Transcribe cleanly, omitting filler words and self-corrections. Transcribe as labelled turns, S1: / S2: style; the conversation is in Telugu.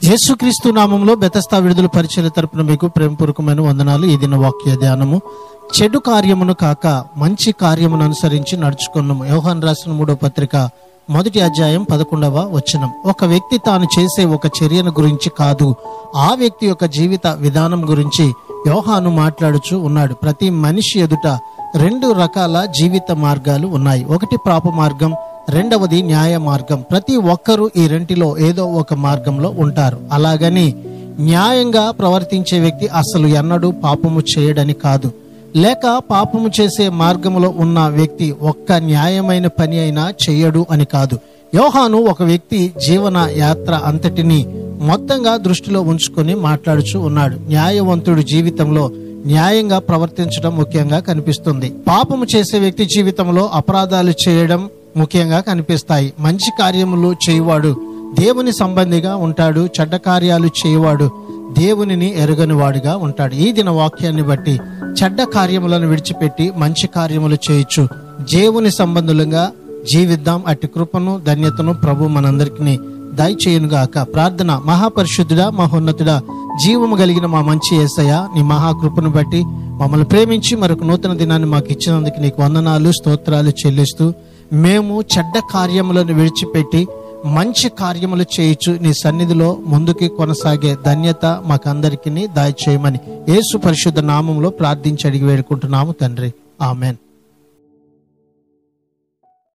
S1: యేసుక్రీస్తు నామంలో బెతస్తా విడుదల పరిచర్య తరపున మీకు ప్రేమపూర్వకమైన వందనాలు. ఈ దిన వాక్య ధ్యానము, చెడు కార్యమును కాక మంచి కార్యమును అనుసరించి నడుచుకున్నాము. యోహాను రాసిన 3వ పత్రిక 1వ అధ్యాయం 11వ వచనం. ఒక వ్యక్తి తాను చేసే ఒక చర్యను గురించి కాదు, ఆ వ్యక్తి యొక్క జీవిత విధానం గురించి యోహాను మాట్లాడుచూ ఉన్నాడు. ప్రతి మనిషి ఎదుట 2 రకాల జీవిత మార్గాలు ఉన్నాయి. ఒకటి పాప మార్గం, రెండవది న్యాయ మార్గం. ప్రతి ఒక్కరూ ఈ రెంటిలో ఏదో ఒక మార్గంలో ఉంటారు. అలాగని న్యాయంగా ప్రవర్తించే వ్యక్తి అసలు ఎన్నడూ పాపము చేయడని కాదు, లేక పాపము చేసే మార్గంలో ఉన్న వ్యక్తి ఒక్క న్యాయమైన పని అయినా చెయ్యడు అని కాదు. యోహాను ఒక వ్యక్తి జీవన యాత్ర అంతటిని మొత్తంగా దృష్టిలో ఉంచుకొని మాట్లాడుచూ ఉన్నాడు. న్యాయవంతుడి జీవితంలో న్యాయంగా ప్రవర్తించడం ముఖ్యంగా కనిపిస్తుంది. పాపము చేసే వ్యక్తి జీవితంలో అపరాధాలు చేయడం ముఖ్యంగా కనిపిస్తాయి. మంచి కార్యములు చేయవాడు దేవుని సంబంధిగా ఉంటాడు, చెడ్డ కార్యాలు చేయవాడు దేవునిని ఎరుగని వాడుగా ఉంటాడు. ఈ దిన వాక్యాన్ని బట్టి చెడ్డ కార్యములను విడిచిపెట్టి మంచి కార్యములు చేయొచ్చు, దేవుని సంబంధులుగా జీవిద్దాం. అట్టి కృపను ధన్యతను ప్రభు మనందరికీ దయచేయునుగాక. ప్రార్థన. మహాపరిశుద్ధుడా, మహోన్నతుడా, జీవము కలిగిన మా మంచి యేసయ్య, నీ మహాకృపను బట్టి మమ్మల్ని ప్రేమించి మరొక నూతన దినాన్ని మాకు ఇచ్చినందుకు నీకు వందనాలు, స్తోత్రాలు చెల్లిస్తూ మేము చెడ్డ కార్యములను విడిచిపెట్టి మంచి కార్యములు చేయొచ్చు నీ సన్నిధిలో ముందుకి కొనసాగే ధన్యత మాకందరికీ దయచేయమని యేసు పరిశుద్ధ నామంలో ప్రార్థించి అడిగి వేడుకుంటున్నాము తండ్రి. ఆమెన్.